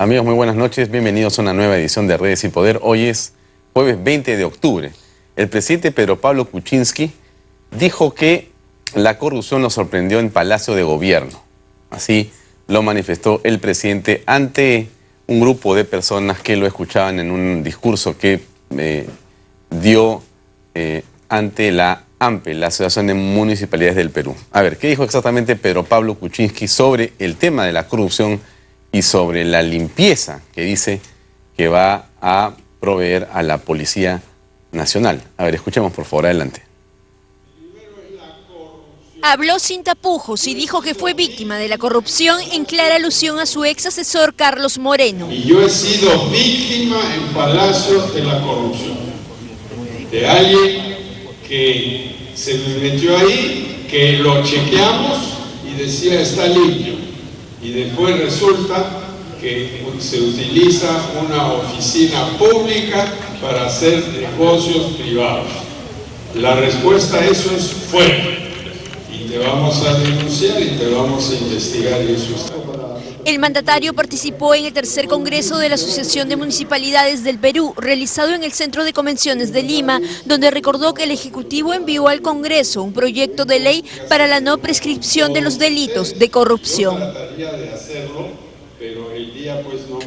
Amigos, muy buenas noches. Bienvenidos a una nueva edición de Redes y Poder. Hoy es jueves 20 de octubre. El presidente Pedro Pablo Kuczynski dijo que la corrupción lo sorprendió en Palacio de Gobierno. Así lo manifestó el presidente ante un grupo de personas que lo escuchaban en un discurso que dio ante la AMPE, la Asociación de Municipalidades del Perú. A ver, ¿qué dijo exactamente Pedro Pablo Kuczynski sobre el tema de la corrupción y sobre la limpieza que dice que va a proveer a la Policía Nacional? A ver, escuchemos por favor, adelante. Habló sin tapujos y dijo que fue víctima de la corrupción en clara alusión a su ex asesor Carlos Moreno. Y yo he sido víctima en Palacio de la corrupción, de alguien que se me metió ahí, que lo chequeamos y decía está limpio. Y después resulta que se utiliza una oficina pública para hacer negocios privados. La respuesta a eso es fuera. Y te vamos a denunciar y te vamos a investigar eso. El mandatario participó en el tercer congreso de la Asociación de Municipalidades del Perú, realizado en el Centro de Convenciones de Lima, donde recordó que el Ejecutivo envió al Congreso un proyecto de ley para la no prescripción de los delitos de corrupción.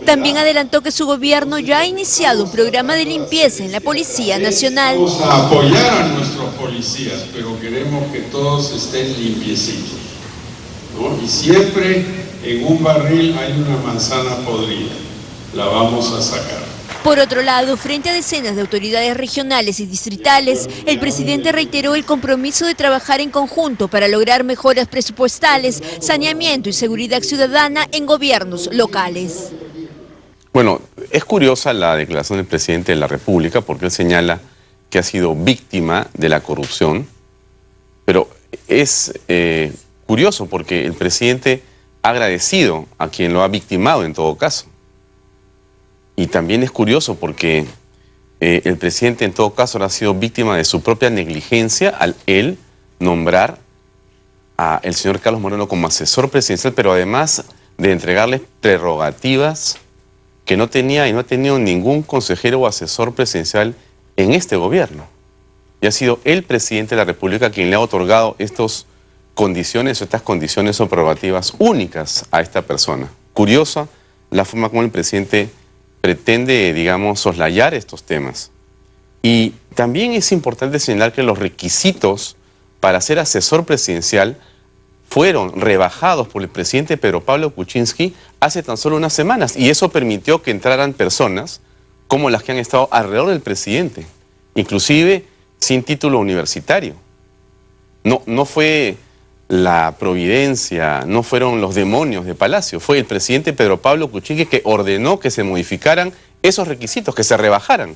También adelantó que su gobierno ya ha iniciado un programa de limpieza en la Policía Nacional. Vamos a apoyar a nuestros policías, pero queremos que todos estén limpiecitos, ¿no? Y siempre en un barril hay una manzana podrida, la vamos a sacar. Por otro lado, frente a decenas de autoridades regionales y distritales, el presidente reiteró el compromiso de trabajar en conjunto para lograr mejoras presupuestales, saneamiento y seguridad ciudadana en gobiernos locales. Bueno, es curiosa la declaración del presidente de la República porque él señala que ha sido víctima de la corrupción, pero es curioso porque el presidente ha agradecido a quien lo ha victimado en todo caso. Y también es curioso porque el presidente en todo caso ha sido víctima de su propia negligencia al él nombrar al señor Carlos Moreno como asesor presidencial, pero además de entregarle prerrogativas que no tenía y no ha tenido ningún consejero o asesor presidencial en este gobierno. Y ha sido el presidente de la República quien le ha otorgado estas condiciones o prerrogativas únicas a esta persona. Curiosa la forma como el presidente pretende, digamos, soslayar estos temas. Y también es importante señalar que los requisitos para ser asesor presidencial fueron rebajados por el presidente Pedro Pablo Kuczynski hace tan solo unas semanas, y eso permitió que entraran personas como las que han estado alrededor del presidente, inclusive sin título universitario. No fue la providencia, no fueron los demonios de Palacio, fue el presidente Pedro Pablo Kuczynski que ordenó que se modificaran esos requisitos, que se rebajaran.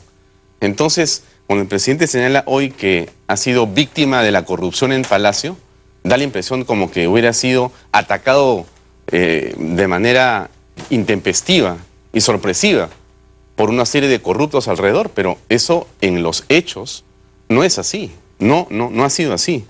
Entonces, cuando el presidente señala hoy que ha sido víctima de la corrupción en Palacio, da la impresión como que hubiera sido atacado de manera intempestiva y sorpresiva por una serie de corruptos alrededor, pero eso en los hechos no es así, no ha sido así.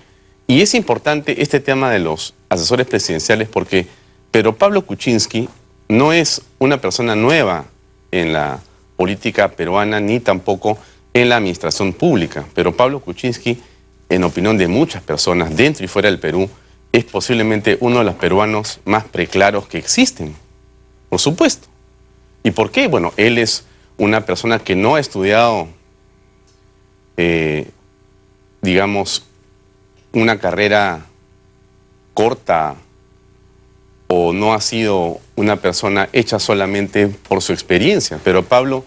Y es importante este tema de los asesores presidenciales porque Pedro Pablo Kuczynski no es una persona nueva en la política peruana ni tampoco en la administración pública. Pedro Pablo Kuczynski, en opinión de muchas personas dentro y fuera del Perú, es posiblemente uno de los peruanos más preclaros que existen, por supuesto. ¿Y por qué? Bueno, él es una persona que no ha estudiado, digamos, una carrera corta o no ha sido una persona hecha solamente por su experiencia. Pero Pablo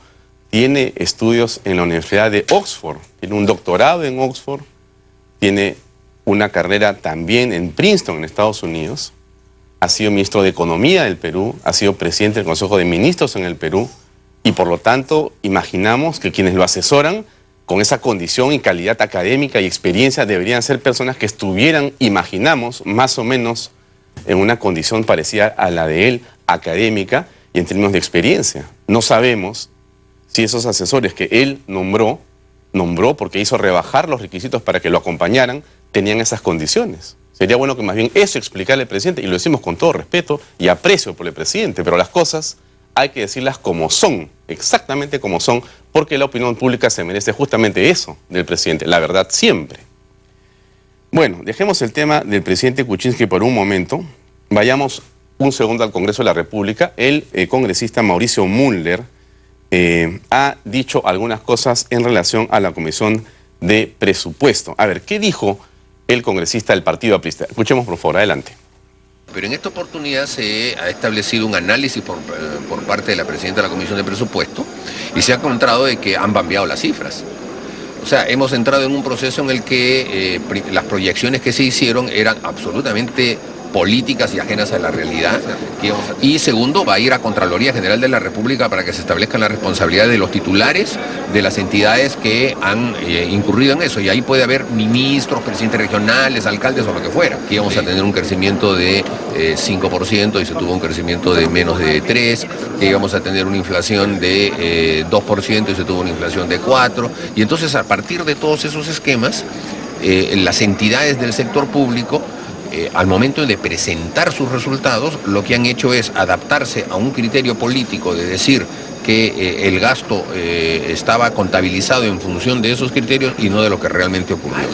tiene estudios en la Universidad de Oxford, tiene un doctorado en Oxford, tiene una carrera también en Princeton, en Estados Unidos, ha sido ministro de Economía del Perú, ha sido presidente del Consejo de Ministros en el Perú, y por lo tanto imaginamos que quienes lo asesoran con esa condición y calidad académica y experiencia deberían ser personas que estuvieran, imaginamos, más o menos en una condición parecida a la de él, académica y en términos de experiencia. No sabemos si esos asesores que él nombró porque hizo rebajar los requisitos para que lo acompañaran, tenían esas condiciones. Sería bueno que más bien eso explicarle al presidente, y lo decimos con todo respeto y aprecio por el presidente, pero las cosas hay que decirlas como son, exactamente como son, porque la opinión pública se merece justamente eso del presidente, la verdad siempre. Bueno, dejemos el tema del presidente Kuczynski por un momento, vayamos un segundo al Congreso de la República. El congresista Mauricio Müller ha dicho algunas cosas en relación a la Comisión de Presupuesto. A ver, ¿qué dijo el congresista del Partido Aprista? Escuchemos por favor, adelante. Pero en esta oportunidad se ha establecido un análisis por parte de la presidenta de la Comisión de Presupuesto y se ha encontrado de que han cambiado las cifras. O sea, hemos entrado en un proceso en el que las proyecciones que se hicieron eran absolutamente políticas y ajenas a la realidad. Y segundo, va a ir a Contraloría General de la República para que se establezcan las responsabilidades de los titulares de las entidades que han incurrido en eso. Y ahí puede haber ministros, presidentes regionales, alcaldes o lo que fuera. Aquí vamos a tener un crecimiento de 5% y se tuvo un crecimiento de menos de 3%. Que íbamos a tener una inflación de 2% y se tuvo una inflación de 4%. Y entonces, a partir de todos esos esquemas, las entidades del sector público, al momento de presentar sus resultados, lo que han hecho es adaptarse a un criterio político de decir que el gasto estaba contabilizado en función de esos criterios y no de lo que realmente ocurrió.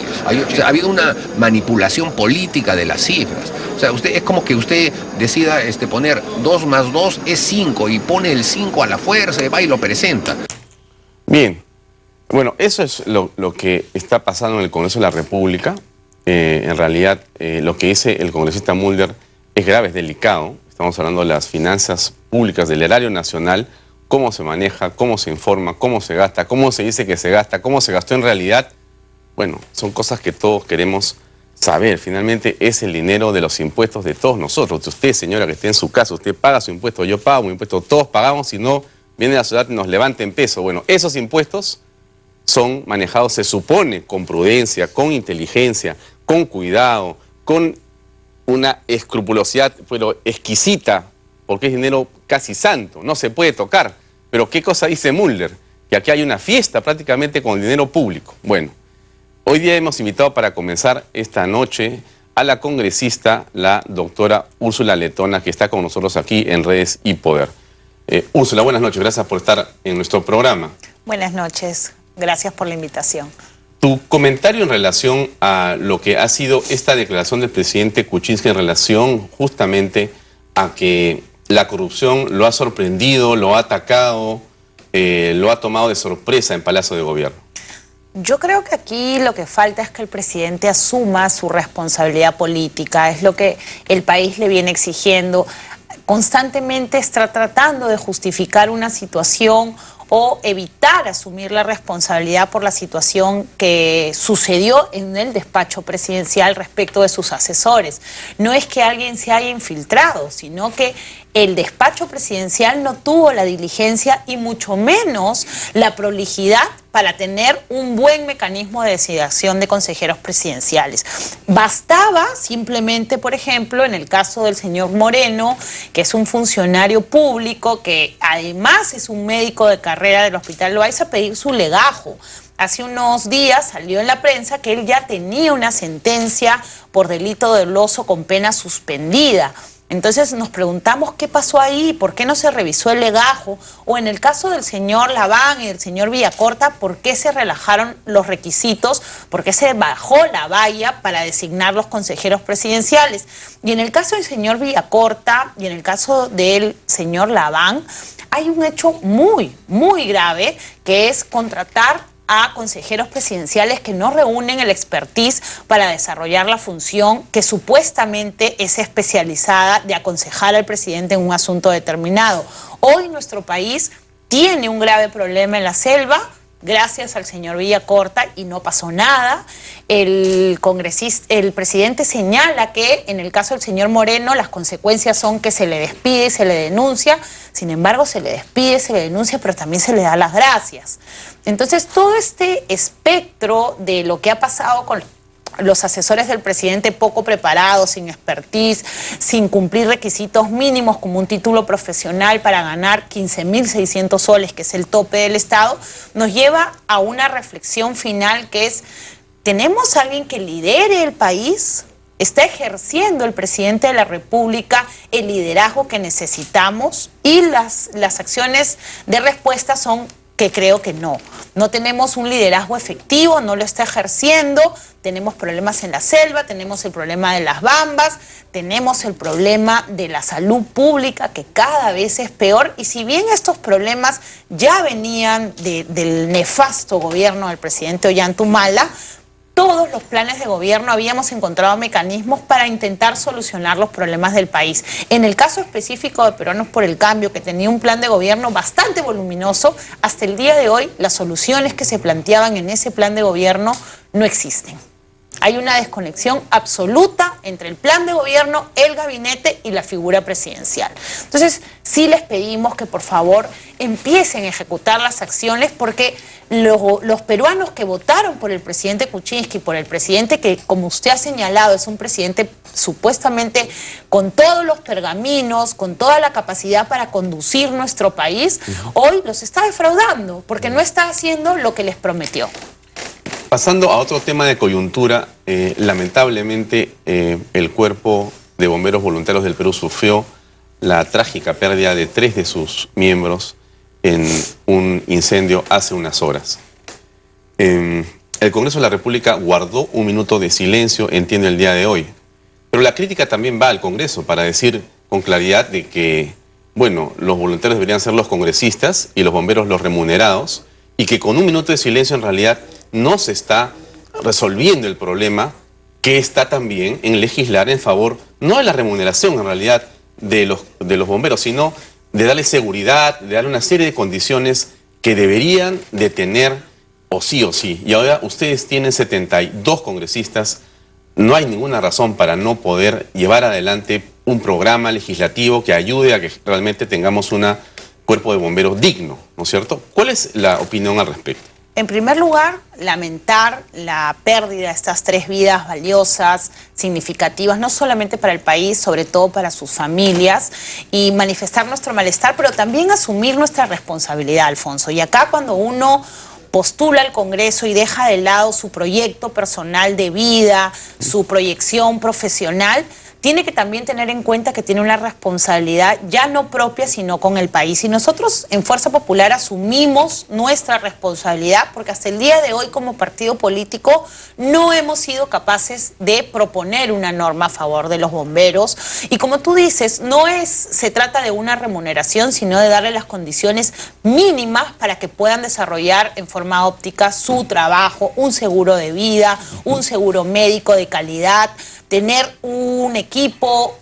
Ha habido una manipulación política de las cifras. O sea, es como que usted decida poner 2 más 2 es 5 y pone el 5 a la fuerza y va y lo presenta. Bien, bueno, eso es lo que está pasando en el Congreso de la República. En realidad, lo que dice el congresista Müller es grave, es delicado. Estamos hablando de las finanzas públicas, del erario nacional, cómo se maneja, cómo se informa, cómo se gasta, cómo se dice que se gasta, cómo se gastó en realidad. Bueno, son cosas que todos queremos saber. Finalmente es el dinero de los impuestos de todos nosotros. Usted, señora, que esté en su casa, usted paga su impuesto, yo pago mi impuesto, todos pagamos, si no, viene la ciudad y nos levanta en peso. Bueno, esos impuestos son manejados, se supone, con prudencia, con inteligencia, con cuidado, con una escrupulosidad, pero exquisita, porque es dinero casi santo, no se puede tocar. Pero ¿qué cosa dice Müller? Que aquí hay una fiesta prácticamente con el dinero público. Bueno, hoy día hemos invitado para comenzar esta noche a la congresista, la doctora Úrsula Letona, que está con nosotros aquí en Redes y Poder. Úrsula, buenas noches, gracias por estar en nuestro programa. Buenas noches, gracias por la invitación. Tu comentario en relación a lo que ha sido esta declaración del presidente Kuczynski en relación justamente a que la corrupción lo ha sorprendido, lo ha atacado, lo ha tomado de sorpresa en Palacio de Gobierno. Yo creo que aquí lo que falta es que el presidente asuma su responsabilidad política, es lo que el país le viene exigiendo. Constantemente está tratando de justificar una situación o evitar asumir la responsabilidad por la situación que sucedió en el despacho presidencial respecto de sus asesores. No es que alguien se haya infiltrado, sino que el despacho presidencial no tuvo la diligencia y mucho menos la prolijidad para tener un buen mecanismo de designación de consejeros presidenciales. Bastaba simplemente, por ejemplo, en el caso del señor Moreno, que es un funcionario público, que además es un médico de carrera del Hospital Loaiza, pedir su legajo. Hace unos días salió en la prensa que él ya tenía una sentencia por delito doloso con pena suspendida. Entonces nos preguntamos qué pasó ahí, por qué no se revisó el legajo, o en el caso del señor Laván y del señor Villacorta, por qué se relajaron los requisitos, por qué se bajó la valla para designar los consejeros presidenciales. Y en el caso del señor Villacorta y en el caso del señor Laván, hay un hecho muy, muy grave, que es contratar a consejeros presidenciales que no reúnen el expertise para desarrollar la función que supuestamente es especializada de aconsejar al presidente en un asunto determinado. Hoy nuestro país tiene un grave problema en la selva, gracias al señor Villacorta, y no pasó nada. El presidente señala que en el caso del señor Moreno las consecuencias son que se le despide y se le denuncia. Sin embargo, se le despide, se le denuncia, pero también se le da las gracias. Entonces, todo este espectro de lo que ha pasado con los asesores del presidente poco preparados, sin expertise, sin cumplir requisitos mínimos como un título profesional para ganar 15.600 soles, que es el tope del Estado, nos lleva a una reflexión final que es: ¿tenemos a alguien que lidere el país? está ejerciendo el presidente de la República el liderazgo que necesitamos, y las acciones de respuesta son que creo que no. No tenemos un liderazgo efectivo, no lo está ejerciendo, tenemos problemas en la selva, tenemos el problema de las bambas, tenemos el problema de la salud pública que cada vez es peor, y si bien estos problemas ya venían del nefasto gobierno del presidente Ollanta-Humala, todos los planes de gobierno habíamos encontrado mecanismos para intentar solucionar los problemas del país. En el caso específico de Peruanos por el Cambio, que tenía un plan de gobierno bastante voluminoso, hasta el día de hoy las soluciones que se planteaban en ese plan de gobierno no existen. Hay una desconexión absoluta entre el plan de gobierno, el gabinete y la figura presidencial. Entonces, sí les pedimos que por favor empiecen a ejecutar las acciones, porque los peruanos que votaron por el presidente Kuczynski, por el presidente que, como usted ha señalado, es un presidente supuestamente con todos los pergaminos, con toda la capacidad para conducir nuestro país, hoy los está defraudando porque no está haciendo lo que les prometió. Pasando a otro tema de coyuntura, lamentablemente el Cuerpo de Bomberos Voluntarios del Perú sufrió la trágica pérdida de 3 de sus miembros en un incendio hace unas horas. El Congreso de la República guardó un minuto de silencio, entiendo, el día de hoy. Pero la crítica también va al Congreso para decir con claridad de que, bueno, los voluntarios deberían ser los congresistas y los bomberos los remunerados, y que con un minuto de silencio en realidad no se está resolviendo el problema, que está también en legislar en favor, no de la remuneración en realidad de los bomberos, sino de darle seguridad, de darle una serie de condiciones que deberían de tener o sí. Y ahora ustedes tienen 72 congresistas, no hay ninguna razón para no poder llevar adelante un programa legislativo que ayude a que realmente tengamos un cuerpo de bomberos digno, ¿no es cierto? ¿Cuál es la opinión al respecto? En primer lugar, lamentar la pérdida de estas 3 vidas valiosas, significativas, no solamente para el país, sobre todo para sus familias, y manifestar nuestro malestar, pero también asumir nuestra responsabilidad, Alfonso. Y acá, cuando uno postula al Congreso y deja de lado su proyecto personal de vida, su proyección profesional, tiene que también tener en cuenta que tiene una responsabilidad ya no propia, sino con el país. Y nosotros en Fuerza Popular asumimos nuestra responsabilidad, porque hasta el día de hoy como partido político no hemos sido capaces de proponer una norma a favor de los bomberos. Y como tú dices, se trata de una remuneración, sino de darle las condiciones mínimas para que puedan desarrollar en forma óptima su trabajo, un seguro de vida, un seguro médico de calidad, tener un equipo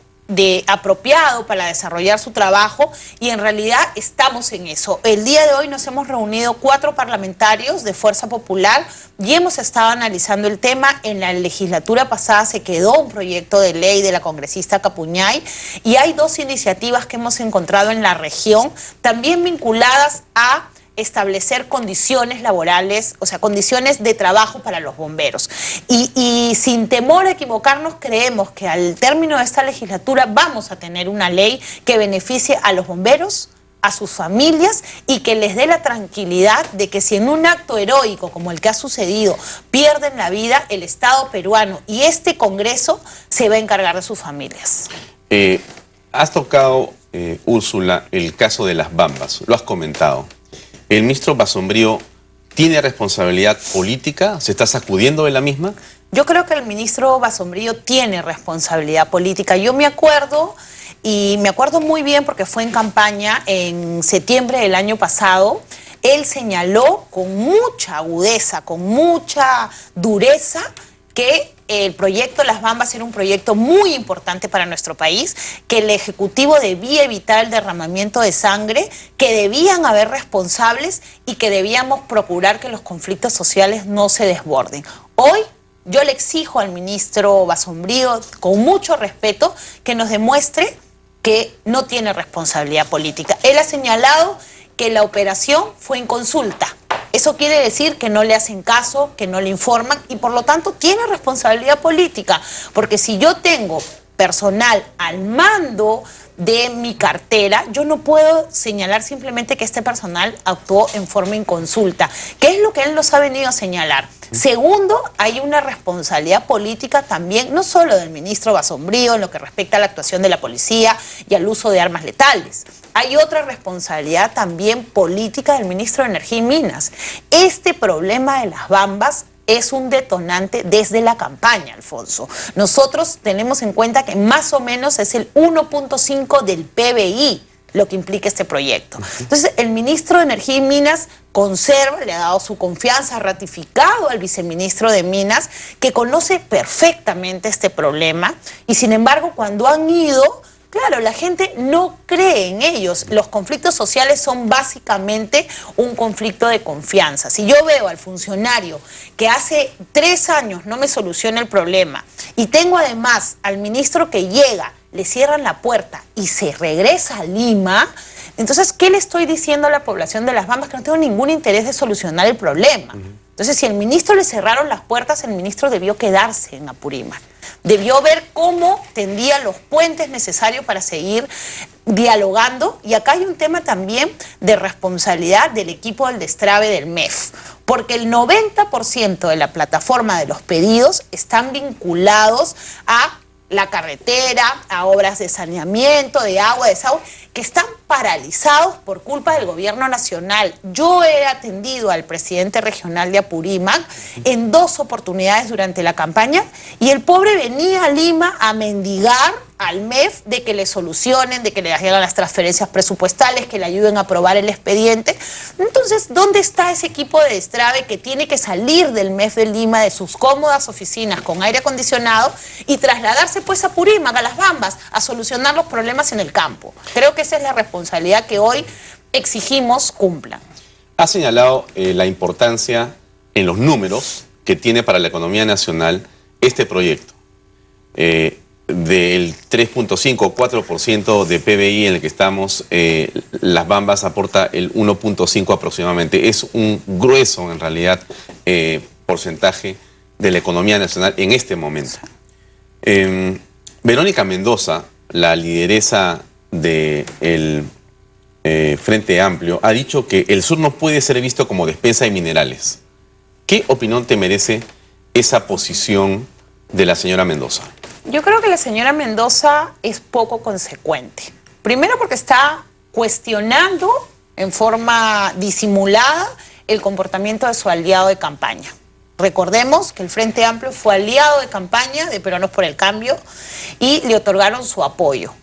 apropiado para desarrollar su trabajo, y en realidad estamos en eso. El día de hoy nos hemos reunido 4 parlamentarios de Fuerza Popular y hemos estado analizando el tema. En la legislatura pasada se quedó un proyecto de ley de la congresista Capuñay, y hay 2 iniciativas que hemos encontrado en la región, también vinculadas a establecer condiciones laborales, o sea, condiciones de trabajo para los bomberos. Y sin temor a equivocarnos, creemos que al término de esta legislatura vamos a tener una ley que beneficie a los bomberos, a sus familias, y que les dé la tranquilidad de que si en un acto heroico como el que ha sucedido pierden la vida, el Estado peruano y este Congreso se va a encargar de sus familias. Has tocado, Úrsula, el caso de las bambas, lo has comentado. ¿El ministro Basombrío tiene responsabilidad política? ¿Se está sacudiendo de la misma? Yo creo que el ministro Basombrío tiene responsabilidad política. Yo me acuerdo, y me acuerdo muy bien porque fue en campaña en septiembre del año pasado, él señaló con mucha agudeza, con mucha dureza, que el proyecto Las Bambas era un proyecto muy importante para nuestro país, que el Ejecutivo debía evitar el derramamiento de sangre, que debían haber responsables y que debíamos procurar que los conflictos sociales no se desborden. Hoy yo le exijo al ministro Basombrío, con mucho respeto, que nos demuestre que no tiene responsabilidad política. Él ha señalado que la operación fue en consulta. Eso quiere decir que no le hacen caso, que no le informan, y por lo tanto tiene responsabilidad política, porque si yo tengo personal al mando de mi cartera, yo no puedo señalar simplemente que este personal actuó en forma inconsulta, que es lo que él nos ha venido a señalar. Segundo, hay una responsabilidad política también, no solo del ministro Basombrío en lo que respecta a la actuación de la policía y al uso de armas letales. Hay otra responsabilidad también política del ministro de Energía y Minas. Este problema de las bambas es un detonante desde la campaña, Alfonso. Nosotros tenemos en cuenta que más o menos es el 1.5 del PBI lo que implica este proyecto. Entonces, el ministro de Energía y Minas conserva, le ha dado su confianza, ha ratificado al viceministro de Minas, que conoce perfectamente este problema, y sin embargo, cuando han ido, claro, la gente no cree en ellos. Los conflictos sociales son básicamente un conflicto de confianza. Si yo veo al funcionario que hace 3 años no me soluciona el problema, y tengo además al ministro que llega, le cierran la puerta y se regresa a Lima, entonces, ¿qué le estoy diciendo a la población de Las Bambas? Que no tengo ningún interés de solucionar el problema. Entonces, si al ministro le cerraron las puertas, el ministro debió quedarse en Apurímac. Debió ver cómo tendía los puentes necesarios para seguir dialogando. Y acá hay un tema también de responsabilidad del equipo del destrave del MEF, porque el 90% de la plataforma de los pedidos están vinculados a la carretera, a obras de saneamiento, de agua, de desagüe, que están paralizados por culpa del gobierno nacional. Yo he atendido al presidente regional de Apurímac en 2 oportunidades durante la campaña, y el pobre venía a Lima a mendigar al MEF de que le solucionen, de que le hagan las transferencias presupuestales, que le ayuden a aprobar el expediente. Entonces, ¿dónde está ese equipo de destrave que tiene que salir del MEF de Lima, de sus cómodas oficinas con aire acondicionado, y trasladarse pues a Apurímac, a Las Bambas, a solucionar los problemas en el campo? Creo que esa es la responsabilidad que hoy exigimos cumplan. Ha señalado la importancia en los números que tiene para la economía nacional este proyecto. Del 3.5 o 4% de PBI en el que estamos, Las Bambas aporta el 1.5 aproximadamente. Es un grueso, en realidad, porcentaje de la economía nacional en este momento. Verónica Mendoza, la lideresa del Frente Amplio, ha dicho que el sur no puede ser visto como despensa de minerales. ¿Qué opinión te merece esa posición de la señora Mendoza? Yo creo que la señora Mendoza es poco consecuente. Primero porque está cuestionando en forma disimulada el comportamiento de su aliado de campaña. Recordemos que el Frente Amplio fue aliado de campaña de Peruanos por el Cambio y le otorgaron su apoyo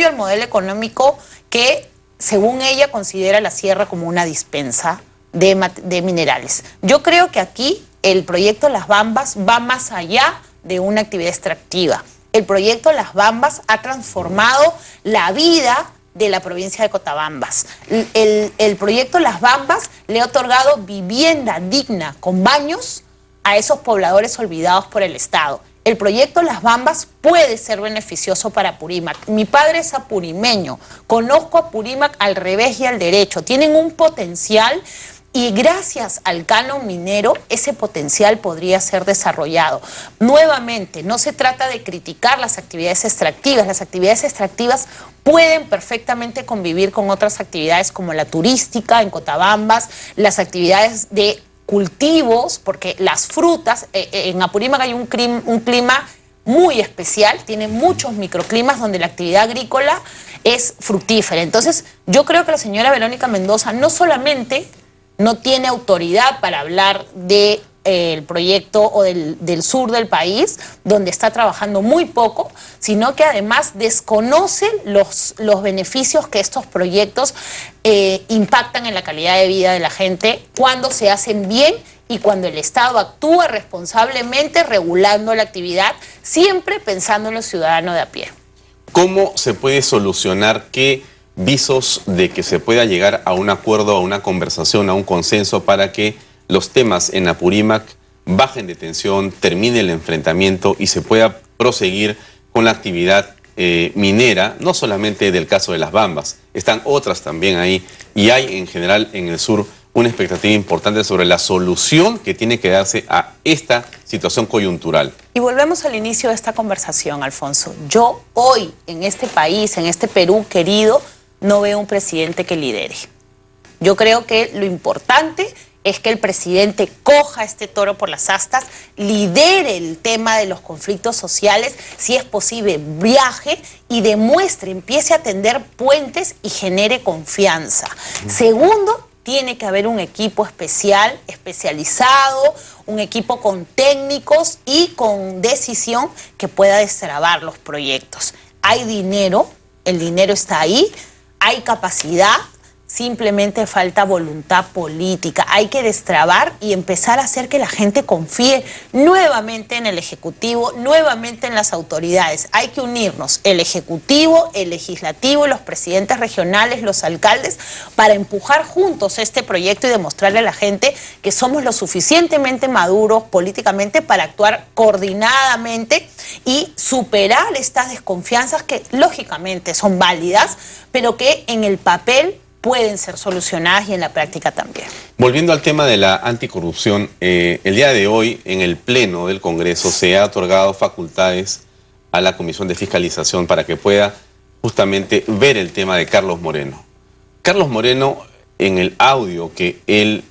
al modelo económico que, según ella, considera la sierra como una dispensa de minerales. Yo creo que aquí el proyecto Las Bambas va más allá de una actividad extractiva. El proyecto Las Bambas ha transformado la vida de la provincia de Cotabambas. El proyecto Las Bambas le ha otorgado vivienda digna con baños a esos pobladores olvidados por el Estado. El proyecto Las Bambas puede ser beneficioso para Apurímac. Mi padre es apurimeño, conozco a Apurímac al revés y al derecho. Tienen un potencial, y gracias al canon minero ese potencial podría ser desarrollado. Nuevamente, no se trata de criticar las actividades extractivas. Las actividades extractivas pueden perfectamente convivir con otras actividades como la turística en Cotabambas, las actividades de cultivos, porque las frutas, en Apurímac hay un clima muy especial, tiene muchos microclimas donde la actividad agrícola es fructífera. Entonces, yo creo que la señora Verónica Mendoza no solamente no tiene autoridad para hablar de el proyecto o del sur del país, donde está trabajando muy poco, sino que además desconoce los beneficios que estos proyectos impactan en la calidad de vida de la gente cuando se hacen bien y cuando el Estado actúa responsablemente regulando la actividad, siempre pensando en los ciudadanos de a pie. ¿Cómo se puede solucionar qué visos de que se pueda llegar a un acuerdo, a una conversación, a un consenso para que los temas en Apurímac bajen de tensión, termine el enfrentamiento y se pueda proseguir con la actividad minera, no solamente del caso de Las Bambas, están otras también ahí, y hay en general en el sur una expectativa importante sobre la solución que tiene que darse a esta situación coyuntural? Y volvemos al inicio de esta conversación, Alfonso. Yo hoy en este país, en este Perú querido, no veo un presidente que lidere. Yo creo que lo importante es que el presidente coja este toro por las astas, lidere el tema de los conflictos sociales, si es posible, viaje y demuestre, empiece a tender puentes y genere confianza. Segundo, tiene que haber un equipo especializado, un equipo con técnicos y con decisión que pueda destrabar los proyectos. Hay dinero, el dinero está ahí, hay capacidad, simplemente falta voluntad política. Hay que destrabar y empezar a hacer que la gente confíe nuevamente en el Ejecutivo, nuevamente en las autoridades. Hay que unirnos, el Ejecutivo, el Legislativo, los presidentes regionales, los alcaldes, para empujar juntos este proyecto y demostrarle a la gente que somos lo suficientemente maduros políticamente para actuar coordinadamente y superar estas desconfianzas que lógicamente son válidas, pero que en el papel pueden ser solucionadas y en la práctica también. Volviendo al tema de la anticorrupción, el día de hoy en el Pleno del Congreso se ha otorgado facultades a la Comisión de Fiscalización para que pueda justamente ver el tema de Carlos Moreno. Carlos Moreno, en el audio que él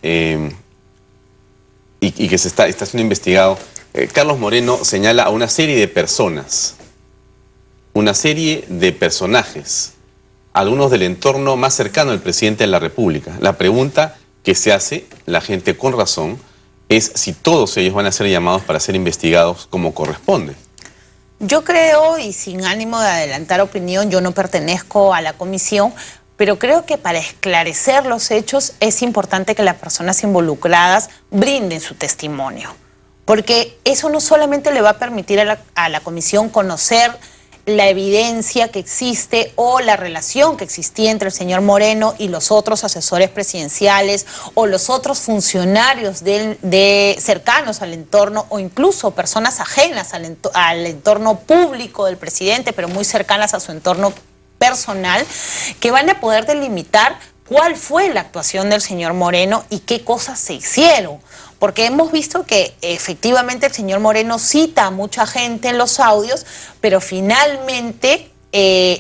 y que está siendo investigado, Carlos Moreno señala a una serie de personas, una serie de personajes, algunos del entorno más cercano al presidente de la República. La pregunta que se hace, la gente con razón, es si todos ellos van a ser llamados para ser investigados como corresponde. Yo creo, y sin ánimo de adelantar opinión, yo no pertenezco a la comisión, pero creo que para esclarecer los hechos es importante que las personas involucradas brinden su testimonio, porque eso no solamente le va a permitir a la comisión conocer la evidencia que existe o la relación que existía entre el señor Moreno y los otros asesores presidenciales o los otros funcionarios cercanos al entorno o incluso personas ajenas al entorno público del presidente, pero muy cercanas a su entorno personal, que van a poder delimitar cuál fue la actuación del señor Moreno y qué cosas se hicieron. Porque hemos visto que efectivamente el señor Moreno cita a mucha gente en los audios, pero finalmente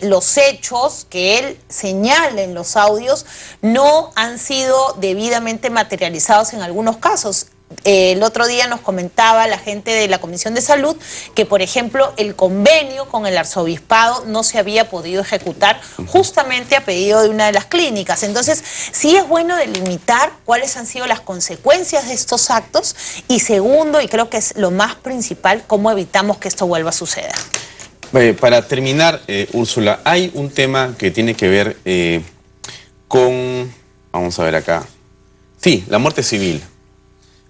los hechos que él señala en los audios no han sido debidamente materializados en algunos casos. El otro día nos comentaba la gente de la Comisión de Salud que, por ejemplo, el convenio con el arzobispado no se había podido ejecutar justamente a pedido de una de las clínicas. Entonces, sí es bueno delimitar cuáles han sido las consecuencias de estos actos y segundo, y creo que es lo más principal, cómo evitamos que esto vuelva a suceder. Para terminar, Úrsula, hay un tema que tiene que ver con, vamos a ver acá, sí, la muerte civil.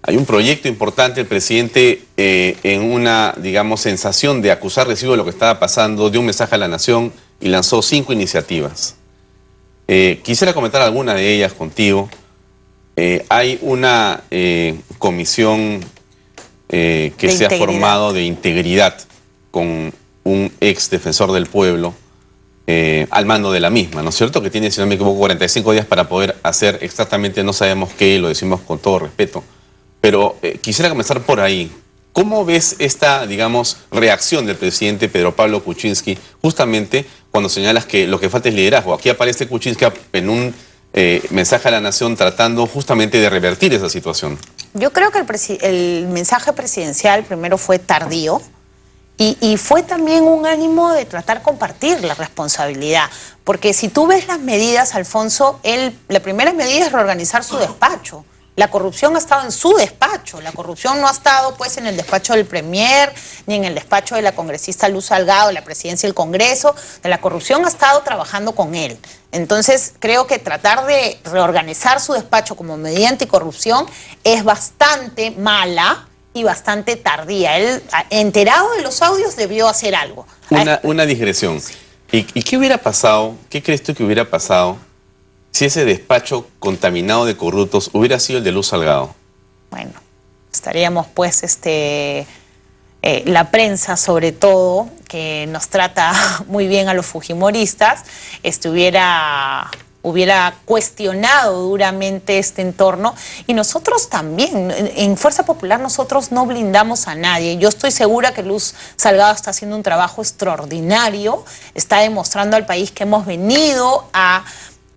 Hay un proyecto importante, el presidente en una, digamos, sensación de acusar recibo de lo que estaba pasando, dio un mensaje a la nación y lanzó 5 iniciativas. Quisiera comentar alguna de ellas contigo. Hay una comisión que se ha formado de integridad con un ex defensor del pueblo al mando de la misma, ¿no es cierto? Que tiene, si no me equivoco, 45 días para poder hacer exactamente, no sabemos qué, lo decimos con todo respeto. Pero quisiera comenzar por ahí. ¿Cómo ves esta, digamos, reacción del presidente Pedro Pablo Kuczynski justamente cuando señalas que lo que falta es liderazgo? Aquí aparece Kuczynski en un mensaje a la nación tratando justamente de revertir esa situación. Yo creo que el mensaje presidencial primero fue tardío y fue también un ánimo de tratar de compartir la responsabilidad. Porque si tú ves las medidas, Alfonso, la primera medida es reorganizar su despacho. La corrupción ha estado en su despacho, la corrupción no ha estado pues en el despacho del Premier, ni en el despacho de la congresista Luz Salgado, la presidencia del Congreso, la corrupción ha estado trabajando con él. Entonces creo que tratar de reorganizar su despacho como medida anticorrupción es bastante mala y bastante tardía. Él, enterado de los audios, debió hacer algo. Una digresión. ¿Y qué hubiera pasado, qué crees tú que hubiera pasado si ese despacho contaminado de corruptos hubiera sido el de Luz Salgado? Bueno, estaríamos pues la prensa sobre todo, que nos trata muy bien a los fujimoristas, hubiera cuestionado duramente este entorno y nosotros también, en Fuerza Popular nosotros no blindamos a nadie. Yo estoy segura que Luz Salgado está haciendo un trabajo extraordinario, está demostrando al país que hemos venido a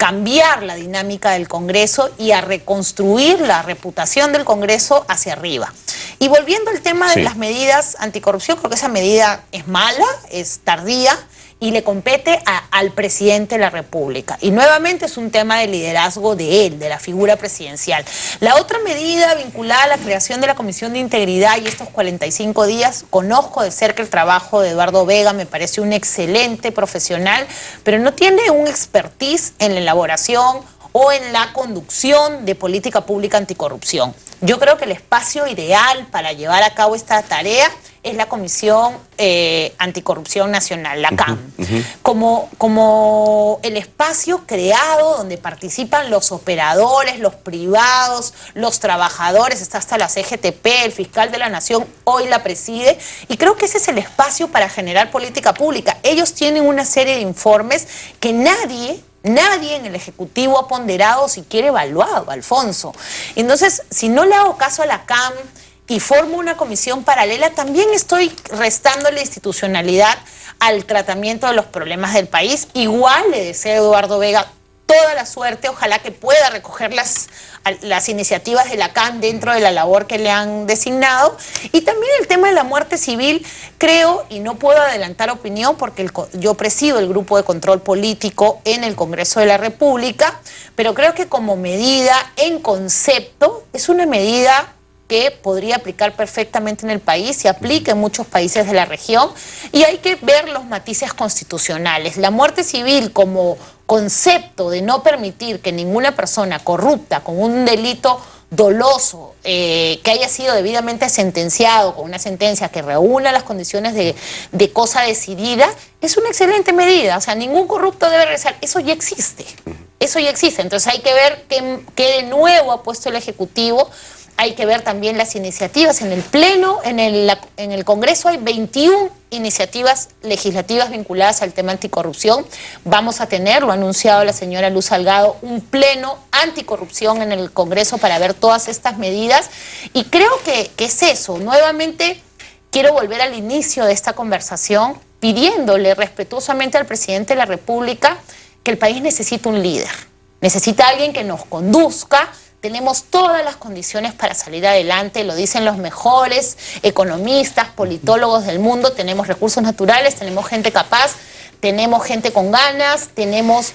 cambiar la dinámica del Congreso y a reconstruir la reputación del Congreso hacia arriba. Y volviendo al tema de las medidas anticorrupción, creo que esa medida es mala, es tardía y le compete al presidente de la República. Y nuevamente es un tema de liderazgo de él, de la figura presidencial. La otra medida vinculada a la creación de la Comisión de Integridad y estos 45 días, conozco de cerca el trabajo de Eduardo Vega, me parece un excelente profesional, pero no tiene un expertise en la elaboración o en la conducción de política pública anticorrupción. Yo creo que el espacio ideal para llevar a cabo esta tarea es la Comisión Anticorrupción Nacional, la CAN, como el espacio creado donde participan los operadores, los privados, los trabajadores, está hasta la CGTP, el fiscal de la Nación hoy la preside, y creo que ese es el espacio para generar política pública. Ellos tienen una serie de informes que nadie en el Ejecutivo ha ponderado o siquiera evaluado, Alfonso. Entonces, si no le hago caso a la CAM y formo una comisión paralela, también estoy restándole institucionalidad al tratamiento de los problemas del país. Igual le deseo a Eduardo Vega toda la suerte, ojalá que pueda recoger las iniciativas de la CAN dentro de la labor que le han designado. Y también el tema de la muerte civil, creo, y no puedo adelantar opinión porque yo presido el grupo de control político en el Congreso de la República, pero creo que como medida en concepto es una medida que podría aplicar perfectamente en el país, se aplica en muchos países de la región y hay que ver los matices constitucionales. La muerte civil como concepto de no permitir que ninguna persona corrupta con un delito doloso que haya sido debidamente sentenciado con una sentencia que reúna las condiciones de cosa decidida, es una excelente medida. O sea, ningún corrupto debe regresar. Eso ya existe. Eso ya existe. Entonces hay que ver qué de nuevo ha puesto el Ejecutivo. Hay que ver también las iniciativas. En el Pleno, en el Congreso hay 21 iniciativas legislativas vinculadas al tema anticorrupción. Vamos a tener, lo ha anunciado la señora Luz Salgado, un pleno anticorrupción en el Congreso para ver todas estas medidas. Y creo que es eso. Nuevamente quiero volver al inicio de esta conversación pidiéndole respetuosamente al presidente de la República que el país necesita un líder. Necesita alguien que nos conduzca. Tenemos todas las condiciones para salir adelante, lo dicen los mejores economistas, politólogos del mundo. Tenemos recursos naturales, tenemos gente capaz, tenemos gente con ganas, tenemos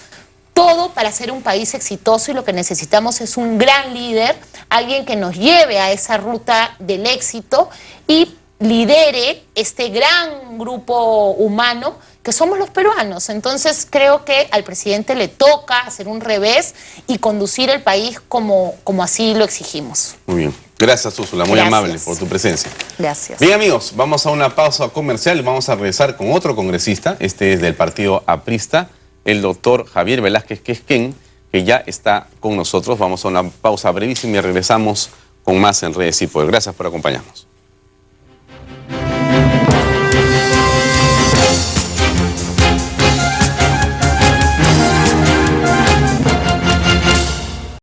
todo para ser un país exitoso y lo que necesitamos es un gran líder, alguien que nos lleve a esa ruta del éxito y lidere este gran grupo humano que somos los peruanos. Entonces creo que al presidente le toca hacer un revés y conducir el país como así lo exigimos. Muy bien. Gracias, Úrsula, muy amable por tu presencia. Gracias. Bien, amigos, vamos a una pausa comercial y vamos a regresar con otro congresista. Este es del partido aprista, el doctor Javier Velázquez Quesquén, que ya está con nosotros. Vamos a una pausa brevísima y regresamos con más en Redes y Poder. Gracias por acompañarnos.